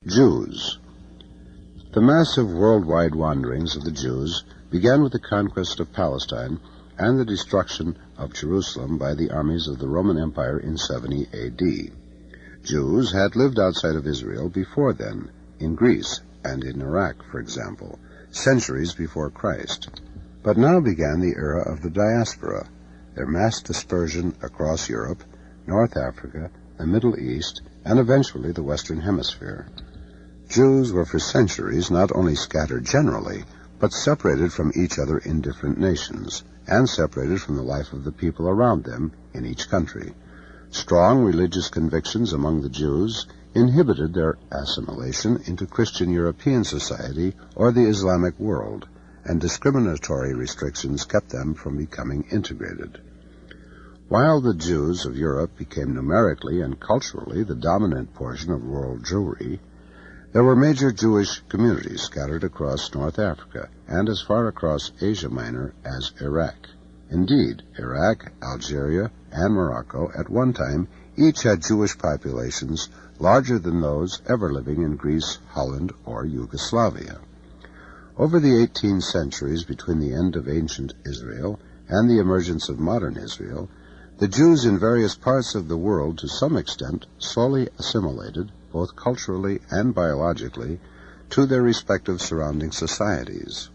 Jews. The massive worldwide wanderings of the Jews began with the conquest of Palestine and the destruction of Jerusalem by the armies of the Roman Empire in 70 A.D. Jews had lived outside of Israel before then, in Greece and in Iraq, for example, centuries before Christ. But now began the era of the diaspora, their mass dispersion across Europe, North Africa, the Middle East, and eventually the Western Hemisphere. Jews were for centuries not only scattered generally, but separated from each other in different nations, and separated from the life of the people around them in each country. Strong religious convictions among the Jews inhibited their assimilation into Christian European society or the Islamic world, and discriminatory restrictions kept them from becoming integrated. While the Jews of Europe became numerically and culturally the dominant portion of world Jewry, there were major Jewish communities scattered across North Africa and as far across Asia Minor as Iraq. Indeed, Iraq, Algeria, and Morocco at one time each had Jewish populations larger than those ever living in Greece, Holland, or Yugoslavia. Over the 18 centuries between the end of ancient Israel and the emergence of modern Israel, the Jews in various parts of the world to some extent slowly assimilated, both culturally and biologically, to their respective surrounding societies.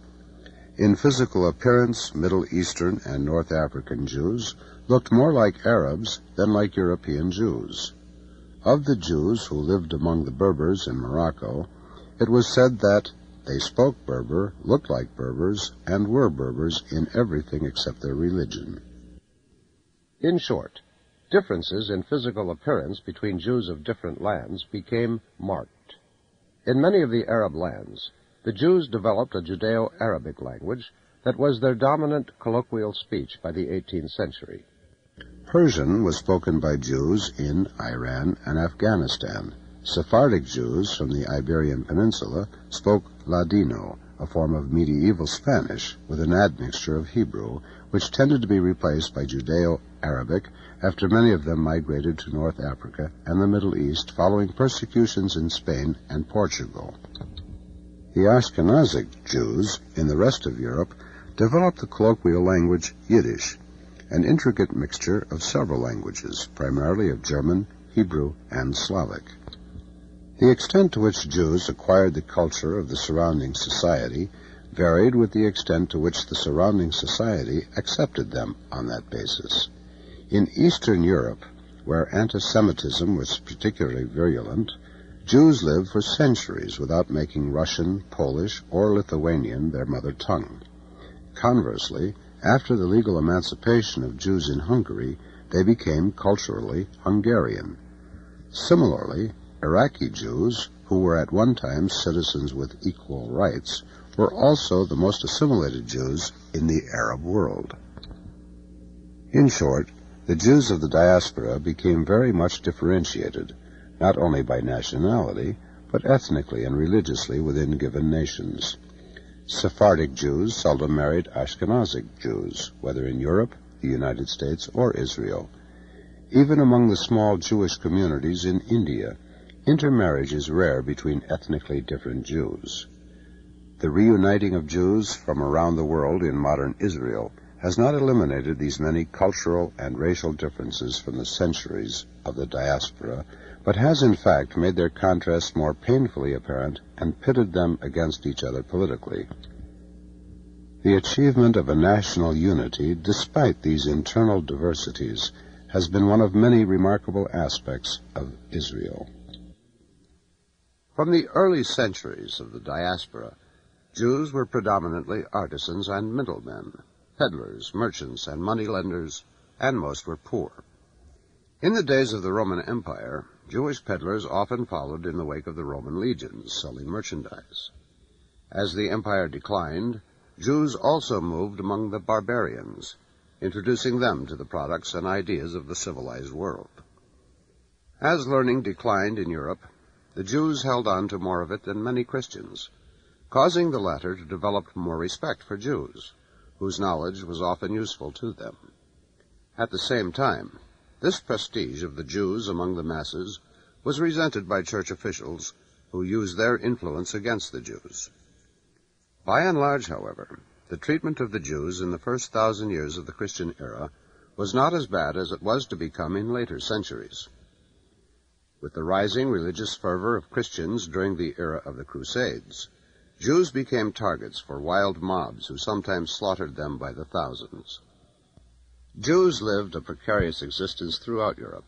In physical appearance, Middle Eastern and North African Jews looked more like Arabs than like European Jews. Of the Jews who lived among the Berbers in Morocco, it was said that they spoke Berber, looked like Berbers, and were Berbers in everything except their religion. In short, differences in physical appearance between Jews of different lands became marked. In many of the Arab lands, the Jews developed a Judeo-Arabic language that was their dominant colloquial speech by the 18th century. Persian was spoken by Jews in Iran and Afghanistan. Sephardic Jews from the Iberian Peninsula spoke Ladino, a form of medieval Spanish with an admixture of Hebrew, which tended to be replaced by Judeo-Arabic after many of them migrated to North Africa and the Middle East following persecutions in Spain and Portugal. The Ashkenazic Jews in the rest of Europe developed the colloquial language Yiddish, an intricate mixture of several languages, primarily of German, Hebrew, and Slavic. The extent to which Jews acquired the culture of the surrounding society varied with the extent to which the surrounding society accepted them on that basis. In Eastern Europe, where anti-Semitism was particularly virulent, Jews lived for centuries without making Russian, Polish, or Lithuanian their mother tongue. Conversely, after the legal emancipation of Jews in Hungary, they became culturally Hungarian. Similarly, Iraqi Jews, who were at one time citizens with equal rights, were also the most assimilated Jews in the Arab world. In short, the Jews of the diaspora became very much differentiated, not only by nationality, but ethnically and religiously within given nations. Sephardic Jews seldom married Ashkenazic Jews, whether in Europe, the United States, or Israel. Even among the small Jewish communities in India, intermarriage is rare between ethnically different Jews. The reuniting of Jews from around the world in modern Israel has not eliminated these many cultural and racial differences from the centuries of the diaspora, but has in fact made their contrasts more painfully apparent and pitted them against each other politically. The achievement of a national unity, despite these internal diversities, has been one of many remarkable aspects of Israel. From the early centuries of the diaspora, Jews were predominantly artisans and middlemen, peddlers, merchants, and moneylenders, and most were poor. In the days of the Roman Empire, Jewish peddlers often followed in the wake of the Roman legions, selling merchandise. As the empire declined, Jews also moved among the barbarians, introducing them to the products and ideas of the civilized world. As learning declined in Europe, the Jews held on to more of it than many Christians, causing the latter to develop more respect for Jews, whose knowledge was often useful to them. At the same time, this prestige of the Jews among the masses was resented by church officials, who used their influence against the Jews. By and large, however, the treatment of the Jews in the first 1,000 years of the Christian era was not as bad as it was to become in later centuries. With the rising religious fervor of Christians during the era of the Crusades, Jews became targets for wild mobs who sometimes slaughtered them by the thousands. Jews lived a precarious existence throughout Europe,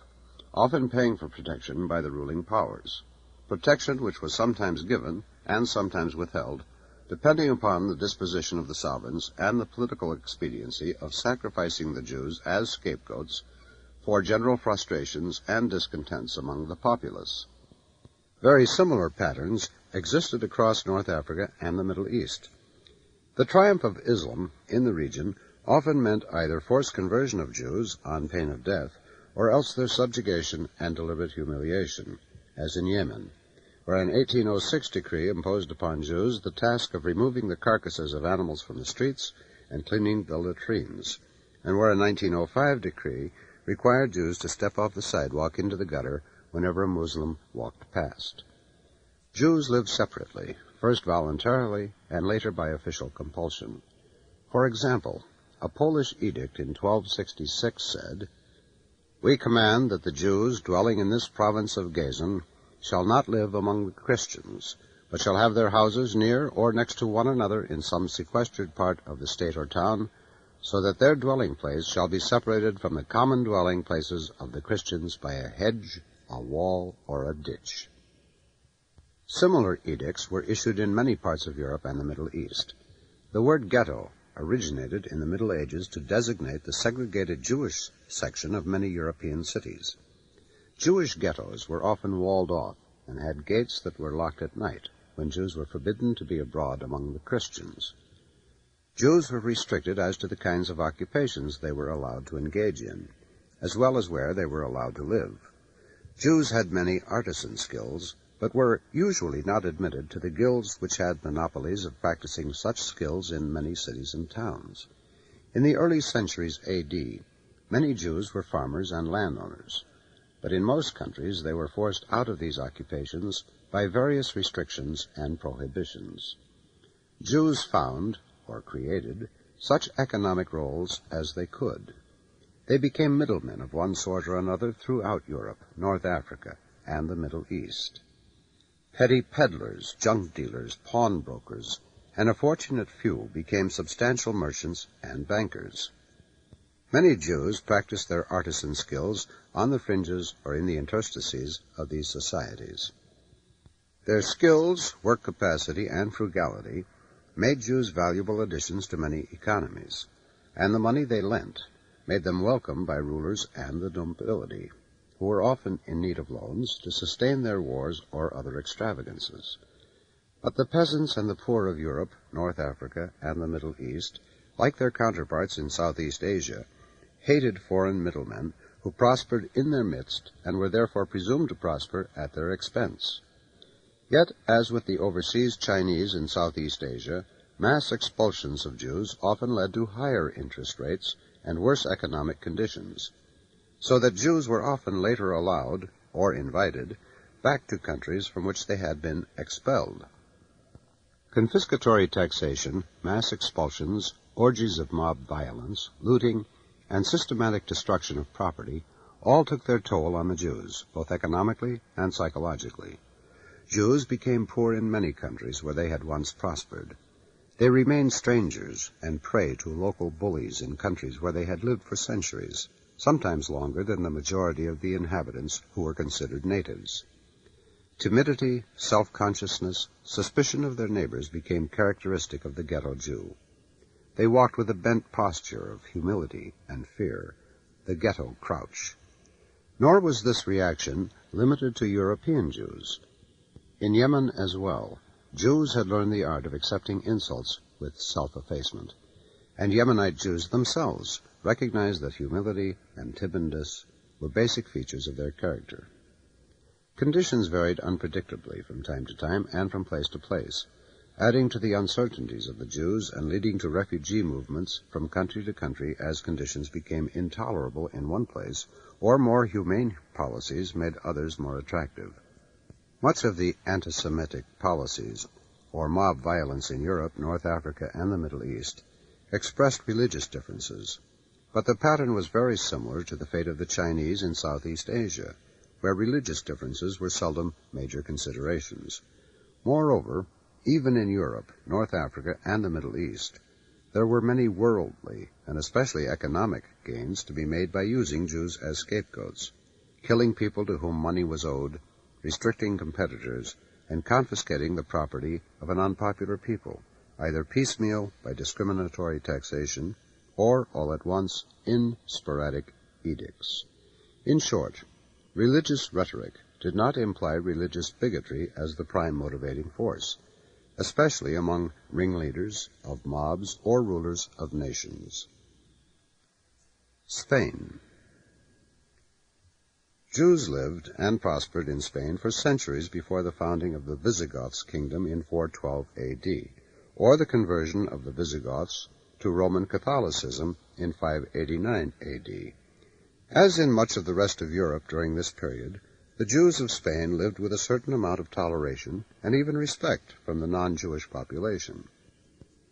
often paying for protection by the ruling powers, protection which was sometimes given and sometimes withheld, depending upon the disposition of the sovereigns and the political expediency of sacrificing the Jews as scapegoats for general frustrations and discontents among the populace. Very similar patterns existed across North Africa and the Middle East. The triumph of Islam in the region often meant either forced conversion of Jews on pain of death, or else their subjugation and deliberate humiliation, as in Yemen, where an 1806 decree imposed upon Jews the task of removing the carcasses of animals from the streets and cleaning the latrines, and where a 1905 decree required Jews to step off the sidewalk into the gutter whenever a Muslim walked past. Jews lived separately, first voluntarily and later by official compulsion. For example, a Polish edict in 1266 said, "We command that the Jews dwelling in this province of Gazan shall not live among the Christians, but shall have their houses near or next to one another in some sequestered part of the state or town, so that their dwelling place shall be separated from the common dwelling places of the Christians by a hedge, a wall, or a ditch." Similar edicts were issued in many parts of Europe and the Middle East. The word ghetto originated in the Middle Ages to designate the segregated Jewish section of many European cities. Jewish ghettos were often walled off and had gates that were locked at night, when Jews were forbidden to be abroad among the Christians. Jews were restricted as to the kinds of occupations they were allowed to engage in, as well as where they were allowed to live. Jews had many artisan skills, but were usually not admitted to the guilds which had monopolies of practicing such skills in many cities and towns. In the early centuries A.D., many Jews were farmers and landowners, but in most countries they were forced out of these occupations by various restrictions and prohibitions. Jews found, or created, such economic roles as they could. They became middlemen of one sort or another throughout Europe, North Africa, and the Middle East. Petty peddlers, junk dealers, pawnbrokers, and a fortunate few became substantial merchants and bankers. Many Jews practiced their artisan skills on the fringes or in the interstices of these societies. Their skills, work capacity, and frugality made Jews valuable additions to many economies, and the money they lent made them welcome by rulers and the nobility, who were often in need of loans to sustain their wars or other extravagances. But the peasants and the poor of Europe, North Africa, and the Middle East, like their counterparts in Southeast Asia, hated foreign middlemen who prospered in their midst and were therefore presumed to prosper at their expense. Yet, as with the overseas Chinese in Southeast Asia, mass expulsions of Jews often led to higher interest rates and worse economic conditions, so that Jews were often later allowed, or invited, back to countries from which they had been expelled. Confiscatory taxation, mass expulsions, orgies of mob violence, looting, and systematic destruction of property all took their toll on the Jews, both economically and psychologically. Jews became poor in many countries where they had once prospered. They remained strangers and prey to local bullies in countries where they had lived for centuries, sometimes longer than the majority of the inhabitants who were considered natives. Timidity, self-consciousness, suspicion of their neighbors became characteristic of the ghetto Jew. They walked with a bent posture of humility and fear, the ghetto crouch. Nor was this reaction limited to European Jews. In Yemen as well, Jews had learned the art of accepting insults with self-effacement, and Yemenite Jews themselves recognized that humility and timidness were basic features of their character. Conditions varied unpredictably from time to time and from place to place, adding to the uncertainties of the Jews and leading to refugee movements from country to country as conditions became intolerable in one place or more humane policies made others more attractive. Much of the anti-Semitic policies, or mob violence in Europe, North Africa, and the Middle East, expressed religious differences, but the pattern was very similar to the fate of the Chinese in Southeast Asia, where religious differences were seldom major considerations. Moreover, even in Europe, North Africa, and the Middle East, there were many worldly, and especially economic, gains to be made by using Jews as scapegoats, killing people to whom money was owed, restricting competitors, and confiscating the property of an unpopular people, either piecemeal by discriminatory taxation, or all at once in sporadic edicts. In short, religious rhetoric did not imply religious bigotry as the prime motivating force, especially among ringleaders of mobs or rulers of nations. Spain. Jews lived and prospered in Spain for centuries before the founding of the Visigoths' kingdom in 412 A.D., or the conversion of the Visigoths to Roman Catholicism in 589 A.D. As in much of the rest of Europe during this period, the Jews of Spain lived with a certain amount of toleration and even respect from the non-Jewish population.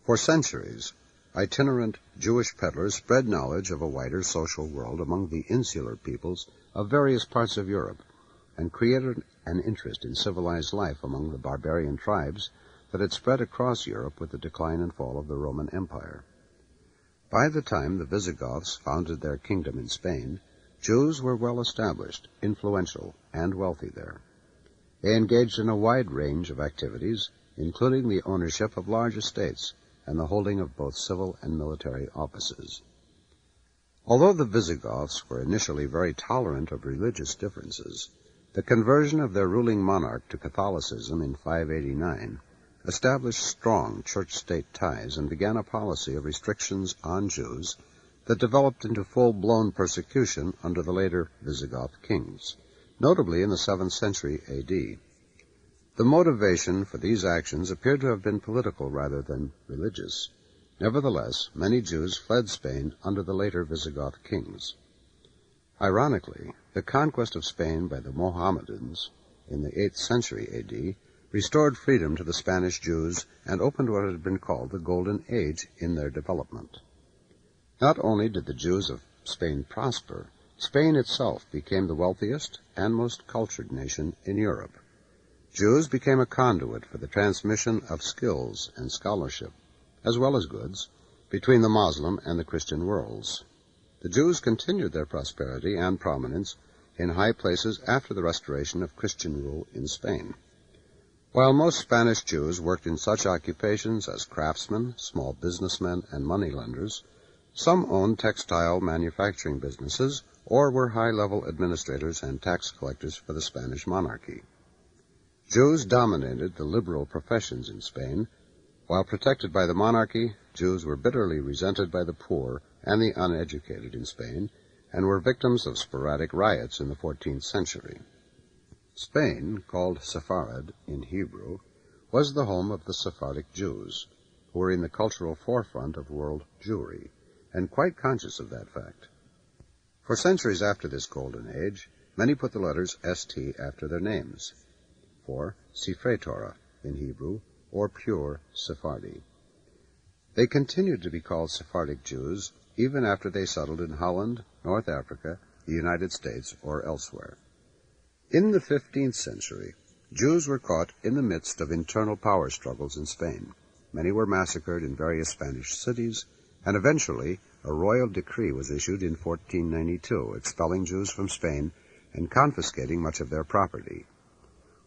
For centuries, itinerant Jewish peddlers spread knowledge of a wider social world among the insular peoples of various parts of Europe, and created an interest in civilized life among the barbarian tribes that had spread across Europe with the decline and fall of the Roman Empire. By the time the Visigoths founded their kingdom in Spain, Jews were well established, influential, and wealthy there. They engaged in a wide range of activities, including the ownership of large estates and the holding of both civil and military offices. Although the Visigoths were initially very tolerant of religious differences, the conversion of their ruling monarch to Catholicism in 589 established strong church-state ties and began a policy of restrictions on Jews that developed into full-blown persecution under the later Visigoth kings, notably in the 7th century A.D. The motivation for these actions appeared to have been political rather than religious. Nevertheless, many Jews fled Spain under the later Visigoth kings. Ironically, the conquest of Spain by the Mohammedans in the 8th century A.D. restored freedom to the Spanish Jews and opened what had been called the Golden Age in their development. Not only did the Jews of Spain prosper, Spain itself became the wealthiest and most cultured nation in Europe. Jews became a conduit for the transmission of skills and scholarship, as well as goods, between the Moslem and the Christian worlds. The Jews continued their prosperity and prominence in high places after the restoration of Christian rule in Spain. While most Spanish Jews worked in such occupations as craftsmen, small businessmen, and moneylenders, some owned textile manufacturing businesses or were high-level administrators and tax collectors for the Spanish monarchy. Jews dominated the liberal professions in Spain. While protected by the monarchy, Jews were bitterly resented by the poor and the uneducated in Spain, and were victims of sporadic riots in the 14th century. Spain, called Sepharad in Hebrew, was the home of the Sephardic Jews, who were in the cultural forefront of world Jewry, and quite conscious of that fact. For centuries after this golden age, many put the letters St after their names, for Sifrei Torah in Hebrew, or pure Sephardi. They continued to be called Sephardic Jews even after they settled in Holland, North Africa, the United States, or elsewhere. In the 15th century, Jews were caught in the midst of internal power struggles in Spain. Many were massacred in various Spanish cities, and eventually a royal decree was issued in 1492, expelling Jews from Spain and confiscating much of their property.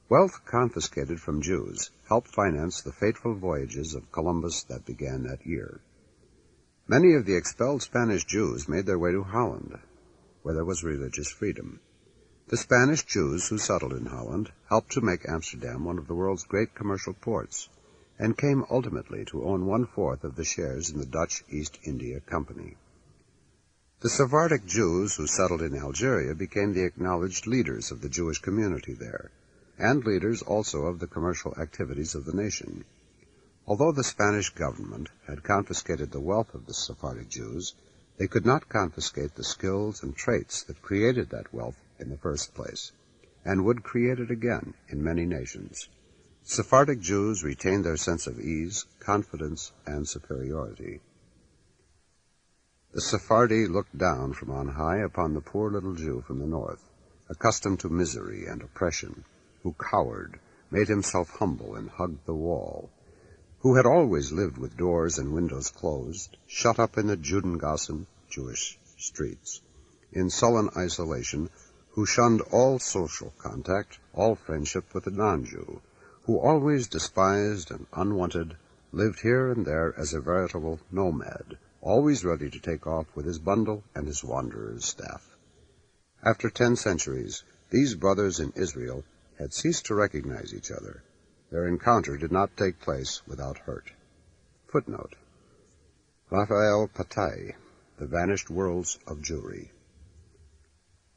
Wealth confiscated from Jews helped finance the fateful voyages of Columbus that began that year. Many of the expelled Spanish Jews made their way to Holland, where there was religious freedom. The Spanish Jews who settled in Holland helped to make Amsterdam one of the world's great commercial ports, and came ultimately to own 1/4 of the shares in the Dutch East India Company. The Sephardic Jews who settled in Algeria became the acknowledged leaders of the Jewish community there, and leaders also of the commercial activities of the nation. Although the Spanish government had confiscated the wealth of the Sephardic Jews, they could not confiscate the skills and traits that created that wealth in the first place, and would create it again in many nations. Sephardic Jews retained their sense of ease, confidence, and superiority. The Sephardi looked down from on high upon the poor little Jew from the north, accustomed to misery and oppression, who cowered, made himself humble, and hugged the wall, who had always lived with doors and windows closed, shut up in the Judengassen, Jewish streets, in sullen isolation, who shunned all social contact, all friendship with the non-Jew, who always despised and unwanted, lived here and there as a veritable nomad, always ready to take off with his bundle and his wanderer's staff. After 10 centuries, these brothers in Israel had ceased to recognize each other. Their encounter did not take place without hurt. Footnote: Raphael Patai, The Vanished Worlds of Jewry.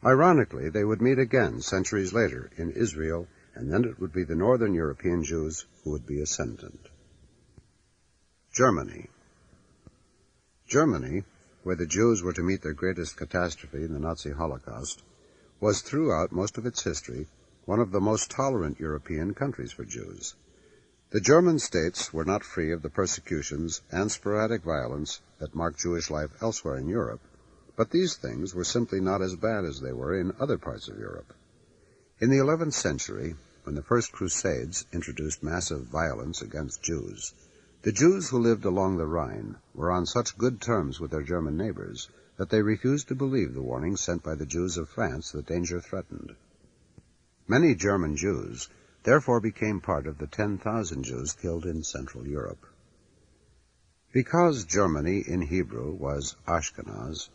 Ironically, they would meet again centuries later in Israel, and then it would be the northern European Jews who would be ascendant. Germany. Germany, where the Jews were to meet their greatest catastrophe in the Nazi Holocaust, was throughout most of its history one of the most tolerant European countries for Jews. The German states were not free of the persecutions and sporadic violence that marked Jewish life elsewhere in Europe, but these things were simply not as bad as they were in other parts of Europe. In the 11th century, when the First Crusades introduced massive violence against Jews, the Jews who lived along the Rhine were on such good terms with their German neighbors that they refused to believe the warnings sent by the Jews of France that danger threatened. Many German Jews therefore became part of the 10,000 Jews killed in Central Europe. Because Germany in Hebrew was Ashkenaz,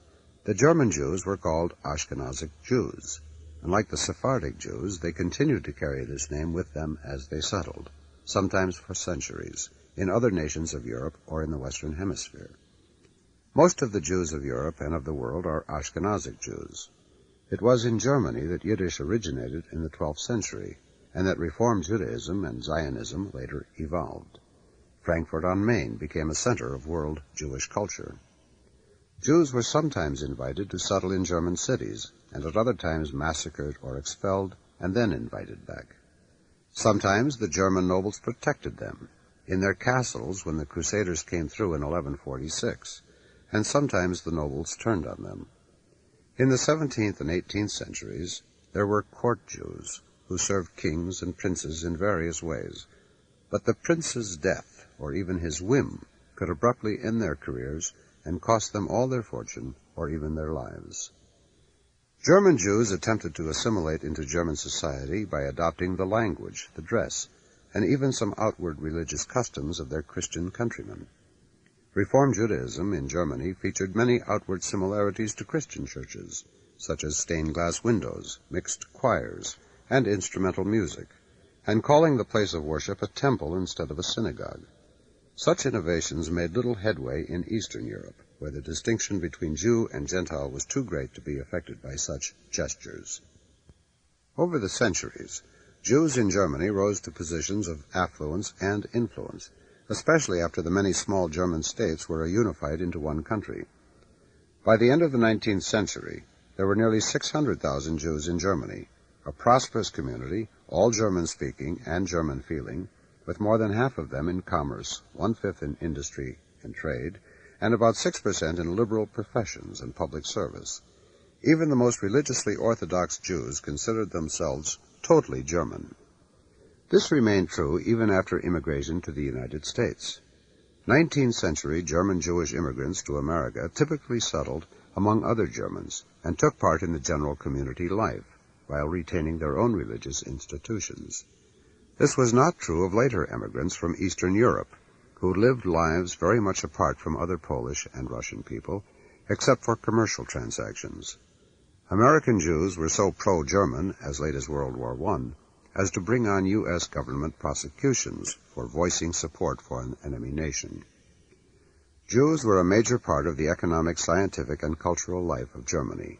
the German Jews were called Ashkenazic Jews, and like the Sephardic Jews, they continued to carry this name with them as they settled, sometimes for centuries, in other nations of Europe or in the Western Hemisphere. Most of the Jews of Europe and of the world are Ashkenazic Jews. It was in Germany that Yiddish originated in the 12th century, and that Reform Judaism and Zionism later evolved. Frankfurt on Main became a center of world Jewish culture. Jews were sometimes invited to settle in German cities, and at other times massacred or expelled, and then invited back. Sometimes the German nobles protected them in their castles when the Crusaders came through in 1146, and sometimes the nobles turned on them. In the 17th and 18th centuries, there were court Jews who served kings and princes in various ways, but the prince's death, or even his whim, could abruptly end their careers and cost them all their fortune or even their lives. German Jews attempted to assimilate into German society by adopting the language, the dress, and even some outward religious customs of their Christian countrymen. Reform Judaism in Germany featured many outward similarities to Christian churches, such as stained glass windows, mixed choirs, and instrumental music, and calling the place of worship a temple instead of a synagogue. Such innovations made little headway in Eastern Europe, where the distinction between Jew and Gentile was too great to be affected by such gestures. Over the centuries, Jews in Germany rose to positions of affluence and influence, especially after the many small German states were unified into one country. By the end of the 19th century, there were nearly 600,000 Jews in Germany, a prosperous community, all German-speaking and German-feeling, with more than half of them in commerce, 1/5 in industry and trade, and about 6% in liberal professions and public service. Even the most religiously orthodox Jews considered themselves totally German. This remained true even after immigration to the United States. 19th century German Jewish immigrants to America typically settled among other Germans and took part in the general community life, while retaining their own religious institutions. This was not true of later immigrants from Eastern Europe, who lived lives very much apart from other Polish and Russian people, except for commercial transactions. American Jews were so pro-German, as late as World War I, as to bring on U.S. government prosecutions for voicing support for an enemy nation. Jews were a major part of the economic, scientific, and cultural life of Germany.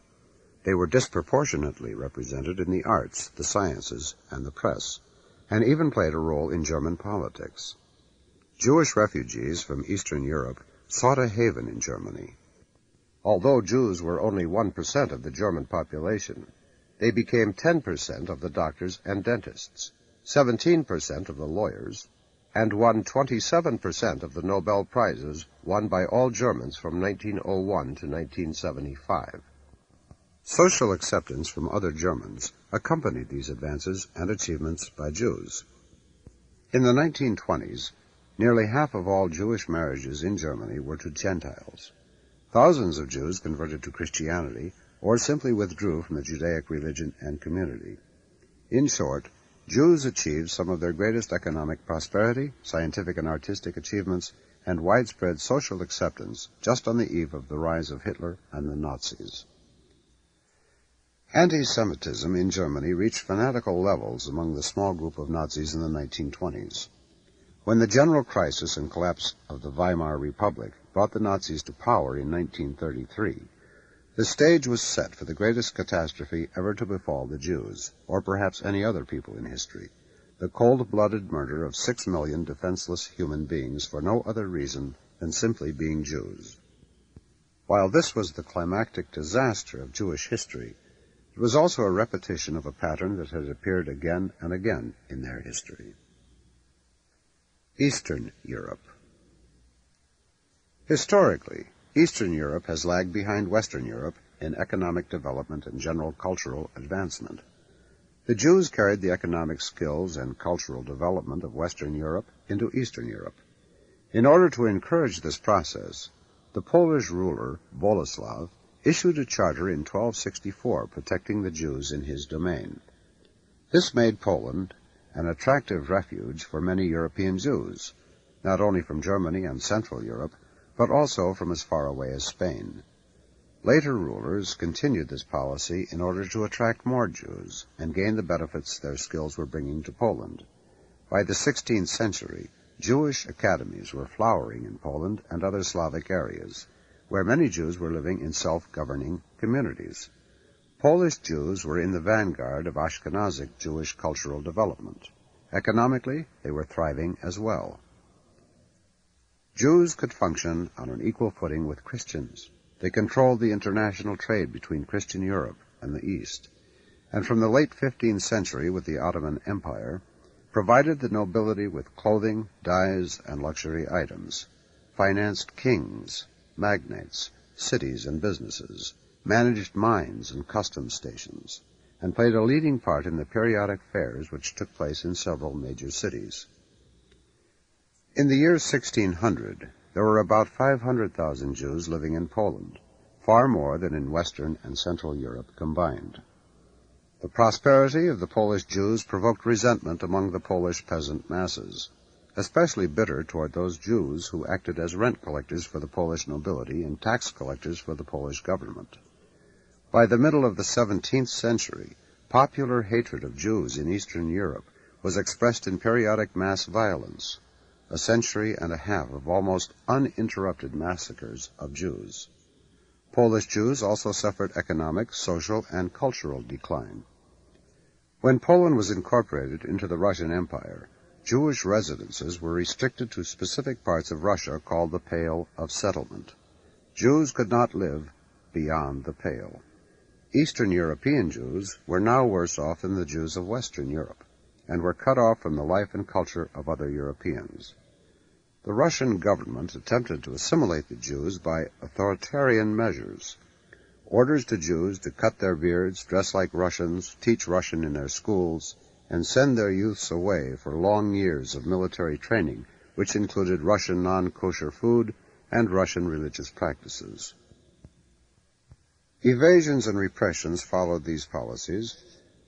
They were disproportionately represented in the arts, the sciences, and the press, and even played a role in German politics. Jewish refugees from Eastern Europe sought a haven in Germany. Although Jews were only 1% of the German population, They became 10% of the doctors and dentists, 17% of the lawyers, and won 27% of the Nobel Prizes won by all Germans from 1901 to 1975. Social acceptance from other Germans accompanied these advances and achievements by Jews. In the 1920s, nearly half of all Jewish marriages in Germany were to Gentiles. Thousands of Jews converted to Christianity or simply withdrew from the Judaic religion and community. In short, Jews achieved some of their greatest economic prosperity, scientific and artistic achievements, and widespread social acceptance just on the eve of the rise of Hitler and the Nazis. Anti-Semitism in Germany reached fanatical levels among the small group of Nazis in the 1920s. When the general crisis and collapse of the Weimar Republic brought the Nazis to power in 1933, the stage was set for the greatest catastrophe ever to befall the Jews, or perhaps any other people in history, the cold-blooded murder of 6 million defenseless human beings for no other reason than simply being Jews. While this was the climactic disaster of Jewish history, it was also a repetition of a pattern that had appeared again and again in their history. Eastern Europe. Historically, Eastern Europe has lagged behind Western Europe in economic development and general cultural advancement. The Jews carried the economic skills and cultural development of Western Europe into Eastern Europe. In order to encourage this process, the Polish ruler, Boleslav, issued a charter in 1264 protecting the Jews in his domain. This made Poland an attractive refuge for many European Jews, not only from Germany and Central Europe, but also from as far away as Spain. Later rulers continued this policy in order to attract more Jews and gain the benefits their skills were bringing to Poland. By the 16th century, Jewish academies were flowering in Poland and other Slavic areas, where many Jews were living in self-governing communities. Polish Jews were in the vanguard of Ashkenazic Jewish cultural development. Economically, they were thriving as well. Jews could function on an equal footing with Christians. They controlled the international trade between Christian Europe and the East, and from the late 15th century with the Ottoman Empire, provided the nobility with clothing, dyes, and luxury items, financed kings, magnates, cities and businesses, managed mines and customs stations, and played a leading part in the periodic fairs which took place in several major cities. In the year 1600, there were about 500,000 Jews living in Poland, far more than in Western and Central Europe combined. The prosperity of the Polish Jews provoked resentment among the Polish peasant masses, especially bitter toward those Jews who acted as rent collectors for the Polish nobility and tax collectors for the Polish government. By the middle of the 17th century, popular hatred of Jews in Eastern Europe was expressed in periodic mass violence, a century and a half of almost uninterrupted massacres of Jews. Polish Jews also suffered economic, social, and cultural decline. When Poland was incorporated into the Russian Empire, Jewish residences were restricted to specific parts of Russia called the Pale of Settlement. Jews could not live beyond the Pale. Eastern European Jews were now worse off than the Jews of Western Europe, and were cut off from the life and culture of other Europeans. The Russian government attempted to assimilate the Jews by authoritarian measures. Orders to Jews to cut their beards, dress like Russians, teach Russian in their schools, and send their youths away for long years of military training, which included Russian non-kosher food and Russian religious practices. Evasions and repressions followed these policies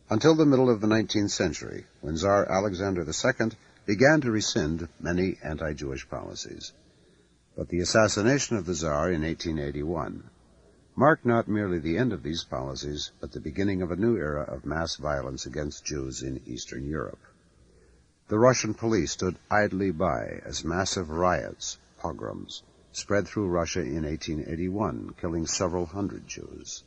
until the middle of the 19th century, when Tsar Alexander II began to rescind many anti-Jewish policies. But the assassination of the Tsar in 1881 marked not merely the end of these policies, but the beginning of a new era of mass violence against Jews in Eastern Europe. The Russian police stood idly by as massive riots, pogroms, spread through Russia in 1881, killing several hundred Jews.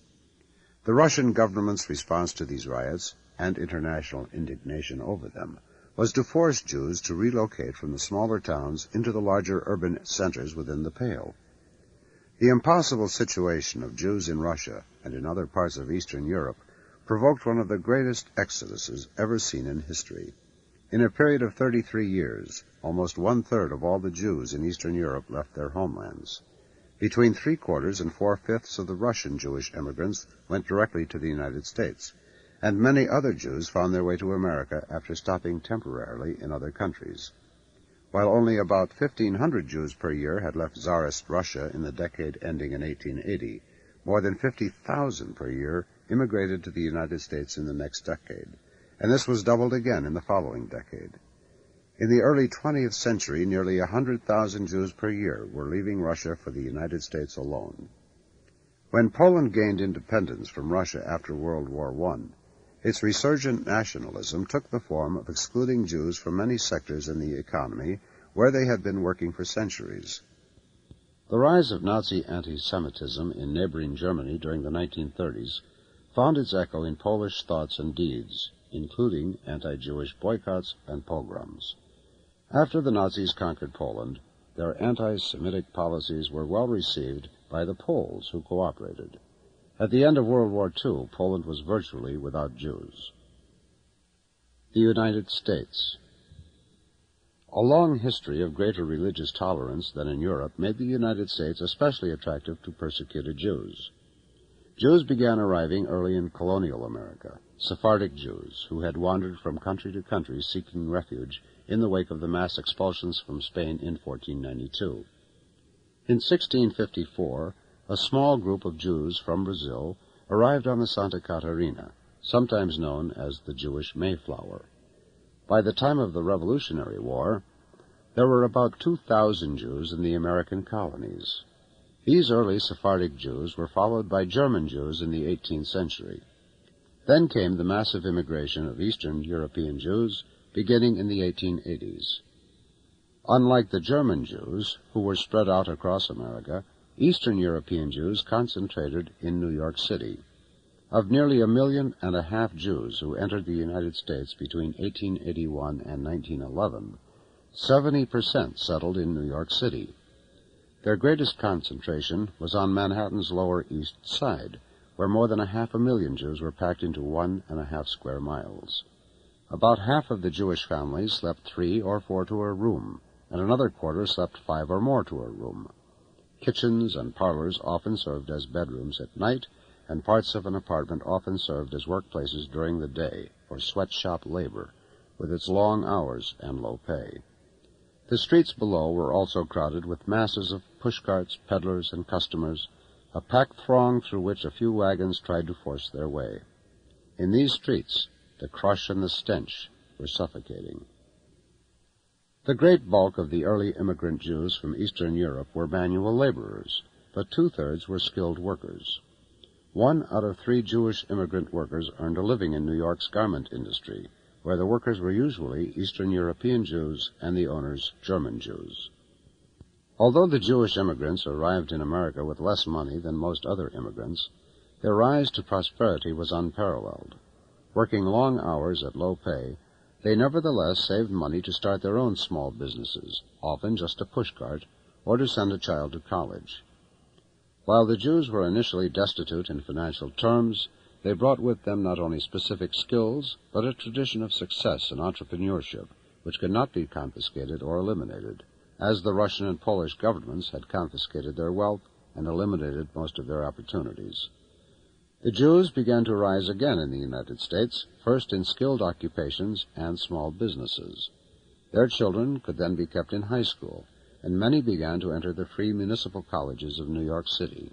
The Russian government's response to these riots, and international indignation over them, was to force Jews to relocate from the smaller towns into the larger urban centers within the Pale. The impossible situation of Jews in Russia and in other parts of Eastern Europe provoked one of the greatest exoduses ever seen in history. In a period of 33 years, almost one-third of all the Jews in Eastern Europe left their homelands. Between three-quarters and four-fifths of the Russian Jewish immigrants went directly to the United States, and many other Jews found their way to America after stopping temporarily in other countries. While only about 1,500 Jews per year had left Tsarist Russia in the decade ending in 1880, more than 50,000 per year immigrated to the United States in the next decade, and this was doubled again in the following decade. In the early 20th century, nearly 100,000 Jews per year were leaving Russia for the United States alone. When Poland gained independence from Russia after World War I, its resurgent nationalism took the form of excluding Jews from many sectors in the economy where they had been working for centuries. The rise of Nazi anti-Semitism in neighboring Germany during the 1930s found its echo in Polish thoughts and deeds, including anti-Jewish boycotts and pogroms. After the Nazis conquered Poland, their anti-Semitic policies were well received by the Poles who cooperated. At the end of World War II, Poland was virtually without Jews. The United States. A long history of greater religious tolerance than in Europe made the United States especially attractive to persecuted Jews. Jews began arriving early in colonial America, Sephardic Jews who had wandered from country to country seeking refuge in the wake of the mass expulsions from Spain in 1492. In 1654, a small group of Jews from Brazil arrived on the Santa Catarina, sometimes known as the Jewish Mayflower. By the time of the Revolutionary War, there were about 2,000 Jews in the American colonies. These early Sephardic Jews were followed by German Jews in the 18th century. Then came the massive immigration of Eastern European Jews, beginning in the 1880s. Unlike the German Jews, who were spread out across America, Eastern European Jews concentrated in New York City. Of nearly 1.5 million Jews who entered the United States between 1881 and 1911, 70% settled in New York City. Their greatest concentration was on Manhattan's Lower East Side, where more than 500,000 Jews were packed into 1.5 square miles. About half of the Jewish families slept 3 or 4 to a room, and another quarter slept 5 or more to a room. Kitchens and parlors often served as bedrooms at night, and parts of an apartment often served as workplaces during the day for sweatshop labor, with its long hours and low pay. The streets below were also crowded with masses of pushcarts, peddlers, and customers, a packed throng through which a few wagons tried to force their way. In these streets, the crush and the stench were suffocating. The great bulk of the early immigrant Jews from Eastern Europe were manual laborers, but 2/3 were skilled workers. 1 out of 3 Jewish immigrant workers earned a living in New York's garment industry, where the workers were usually Eastern European Jews and the owners German Jews. Although the Jewish immigrants arrived in America with less money than most other immigrants, their rise to prosperity was unparalleled. Working long hours at low pay, they nevertheless saved money to start their own small businesses, often just a pushcart, or to send a child to college. While the Jews were initially destitute in financial terms, they brought with them not only specific skills, but a tradition of success and entrepreneurship, which could not be confiscated or eliminated, as the Russian and Polish governments had confiscated their wealth and eliminated most of their opportunities. The Jews began to rise again in the United States, first in skilled occupations and small businesses. Their children could then be kept in high school, and many began to enter the free municipal colleges of New York City.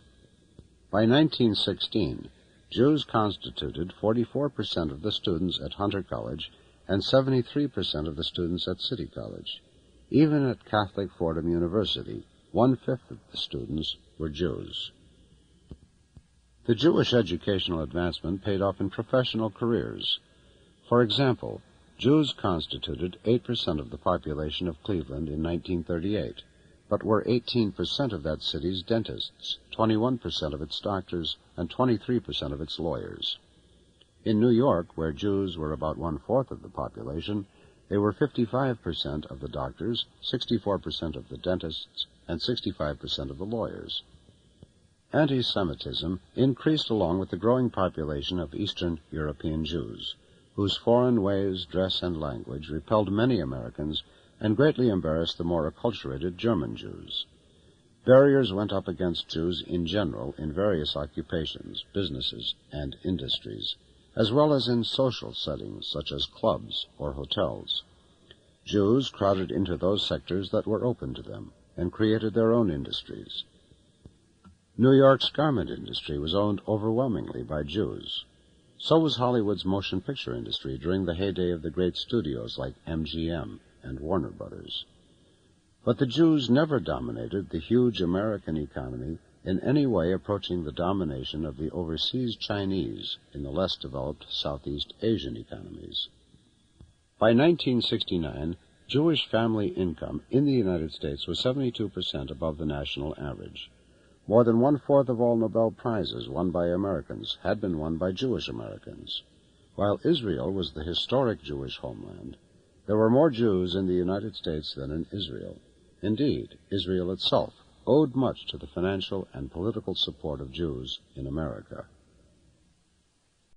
By 1916, Jews constituted 44% of the students at Hunter College and 73% of the students at City College. Even at Catholic Fordham University, 1/5 of the students were Jews. The Jewish educational advancement paid off in professional careers. For example, Jews constituted 8% of the population of Cleveland in 1938, but were 18% of that city's dentists, 21% of its doctors, and 23% of its lawyers. In New York, where Jews were about 1/4 of the population, they were 55% of the doctors, 64% of the dentists, and 65% of the lawyers. Anti-Semitism increased along with the growing population of Eastern European Jews, whose foreign ways, dress, and language repelled many Americans and greatly embarrassed the more acculturated German Jews. Barriers went up against Jews in general in various occupations, businesses, and industries, as well as in social settings such as clubs or hotels. Jews crowded into those sectors that were open to them and created their own industries. New York's garment industry was owned overwhelmingly by Jews. So was Hollywood's motion picture industry during the heyday of the great studios like MGM and Warner Brothers. But the Jews never dominated the huge American economy in any way approaching the domination of the overseas Chinese in the less developed Southeast Asian economies. By 1969, Jewish family income in the United States was 72% above the national average. More than one-fourth of all Nobel Prizes won by Americans had been won by Jewish Americans. While Israel was the historic Jewish homeland, there were more Jews in the United States than in Israel. Indeed, Israel itself owed much to the financial and political support of Jews in America.